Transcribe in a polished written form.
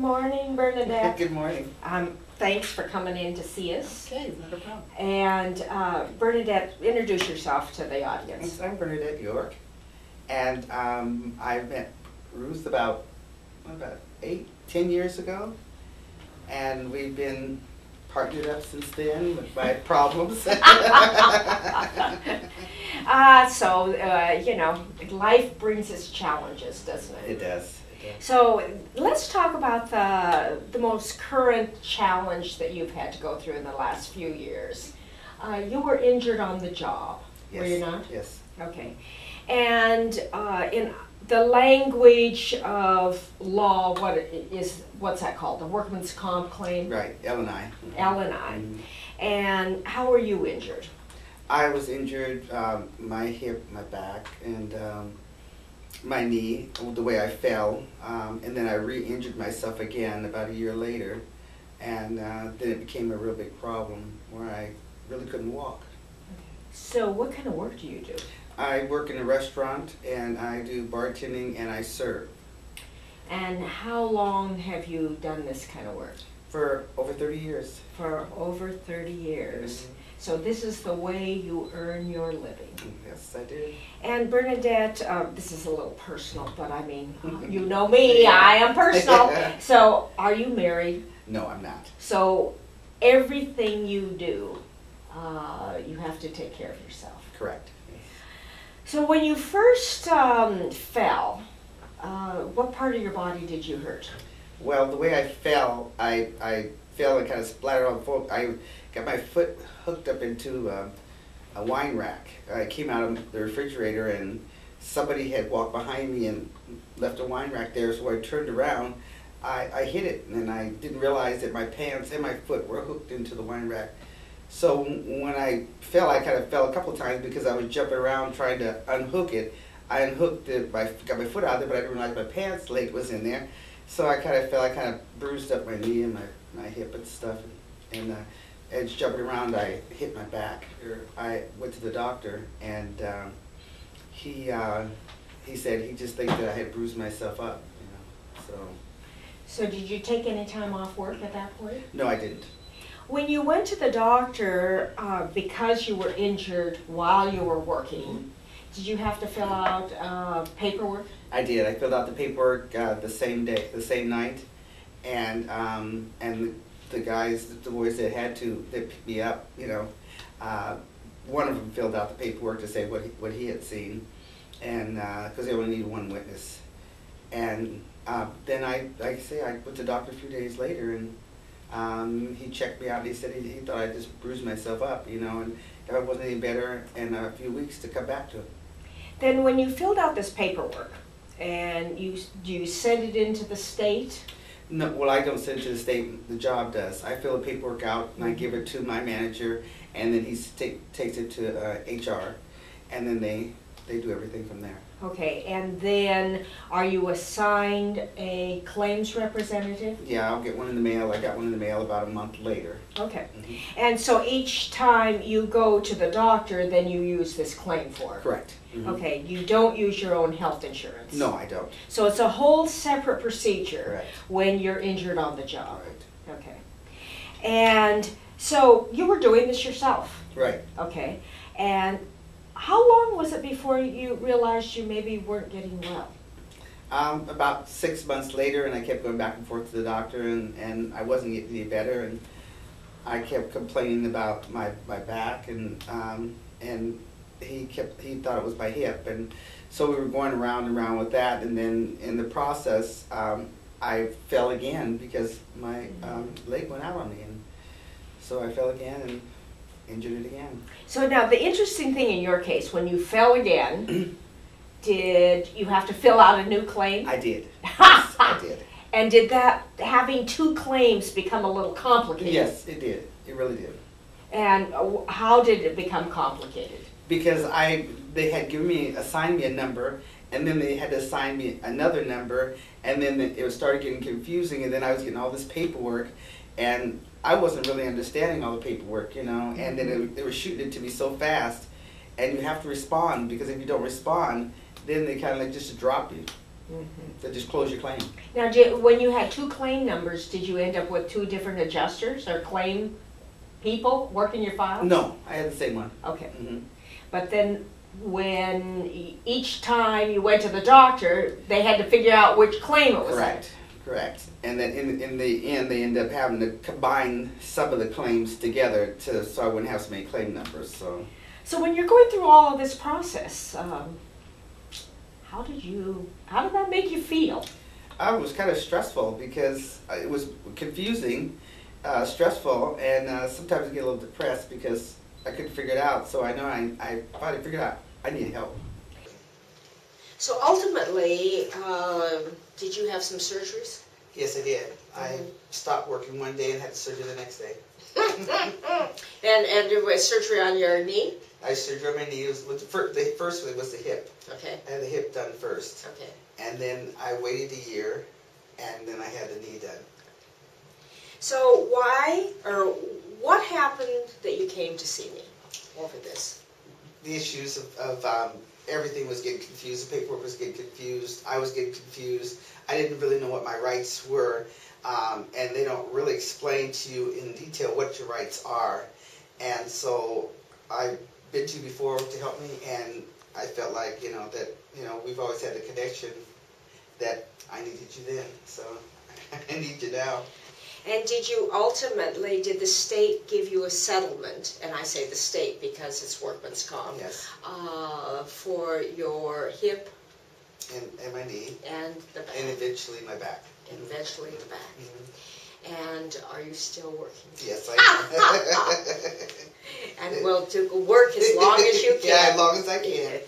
morning, Bernadette. Good morning. Thanks for coming in to see us. Okay, not a problem. And Bernadette, introduce yourself to the audience. I'm Bernadette York, and I met Ruth about 10 years ago, and we've been partnered up since then with my problems. You know, life brings its challenges, doesn't it? It does. So let's talk about the most current challenge that you've had to go through in the last few years. You were injured on the job, Yes. were you not? Yes. Okay. And in the language of law, what's that called? The workman's comp claim? Right, L&I. L&I. Mhm. And how were you injured? I was injured, my hip, my back, and my knee, the way I fell, and then I re-injured myself again about a year later, and then it became a real big problem where I really couldn't walk. So what kind of work do you do? I work in a restaurant, and I do bartending, and I serve. And how long have you done this kind of work? For over 30 years. For over 30 years. Mm-hmm. So this is the way you earn your living. Yes, I did. And Bernadette, this is a little personal, but I mean, you know me, I am personal. So are you married? No, I'm not. So everything you do, you have to take care of yourself. Correct. Yes. So when you first fell, what part of your body did you hurt? Well, the way I fell and kind of splattered on the floor. I got my foot hooked up into a wine rack. I came out of the refrigerator, and somebody had walked behind me and left a wine rack there, so I turned around. I hit it, and I didn't realize that my pants and my foot were hooked into the wine rack. So when I fell, I kind of fell a couple of times because I was jumping around trying to unhook it. I unhooked it, got my foot out of there, but I didn't realize my pants leg was in there. So I kind of fell, I kind of bruised up my knee and my hip and stuff. And as jumping around, I hit my back. I went to the doctor, and he said he just thinks that I had bruised myself up, you know. So did you take any time off work at that point? No, I didn't. When you went to the doctor because you were injured while you were working, did you have to fill out paperwork? I did. I filled out the paperwork the same night, and the guys, the boys that had to, they picked me up. You know, one of them filled out the paperwork to say what he had seen, and because they only need one witness, and then I went to the doctor a few days later, and he checked me out, and he said he thought I just bruised myself up, you know, and if I wasn't any better in a few weeks to come back to it. Then when you filled out this paperwork, and you send it into the state? No, well, I don't send it to the state. The job does. I fill the paperwork out, and I give it to my manager, and then he takes it to HR, and then they do everything from there. Okay, and then are you assigned a claims representative? Yeah, I'll get one in the mail. I got one in the mail about a month later. Okay. Mm-hmm. And so each time you go to the doctor, then you use this claim form? Correct. Mm-hmm. Okay, you don't use your own health insurance? No, I don't. So it's a whole separate procedure. Correct. When you're injured on the job? Right. Okay. And so you were doing this yourself? Right. Okay. And how long was it before you realized you maybe weren't getting well? About 6 months later, and I kept going back and forth to the doctor, and I wasn't getting any better, and I kept complaining about my back, and he thought it was my hip, and so we were going around and around with that, and then in the process, I fell again because my leg went out on me, and so I fell again and injured it again. So now the interesting thing in your case, when you fell again, did you have to fill out a new claim? I did. Yes, I did. And did that, having two claims, become a little complicated? Yes, it did. It really did. And how did it become complicated? Because they had assigned me a number, and then they had to assign me another number, and then it started getting confusing, and then I was getting all this paperwork, and I wasn't really understanding all the paperwork, you know, and then they were shooting it to me so fast, and you have to respond, because if you don't respond, then they kind of like just drop you. They just close your claim. Now, when you had two claim numbers, did you end up with two different adjusters or claim people working your file? No, I had the same one. Okay. Mm-hmm. But then when each time you went to the doctor, they had to figure out which claim it was Correct. Correct. And then in the end, they ended up having to combine some of the claims together so I wouldn't have so many claim numbers. So when you're going through all of this process, how did that make you feel? It was kind of stressful because it was confusing, stressful, and sometimes I get a little depressed because I couldn't figure it out. So I know I finally figured out I need help. So ultimately, did you have some surgeries? Yes, I did. I stopped working one day and had surgery the next day. And there was surgery on your knee? I had surgery on my knee. The first one was the hip. Okay. I had the hip done first. Okay. And then I waited a year, and then I had the knee done. So what happened that you came to see me over this? The issues of everything was getting confused. The paperwork was getting confused. I was getting confused. I didn't really know what my rights were, and they don't really explain to you in detail what your rights are. And so I've been to you before to help me, and I felt like, that, we've always had a connection, that I needed you then, so I need you now. And did the state give you a settlement, and I say the state because it's workman's comp, Yes. for your hip? And my knee. And the back. And eventually my back. And eventually the back. Mm-hmm. And are you still working? Yes, I am. And will to work as long as you can. Yeah, as long as I can.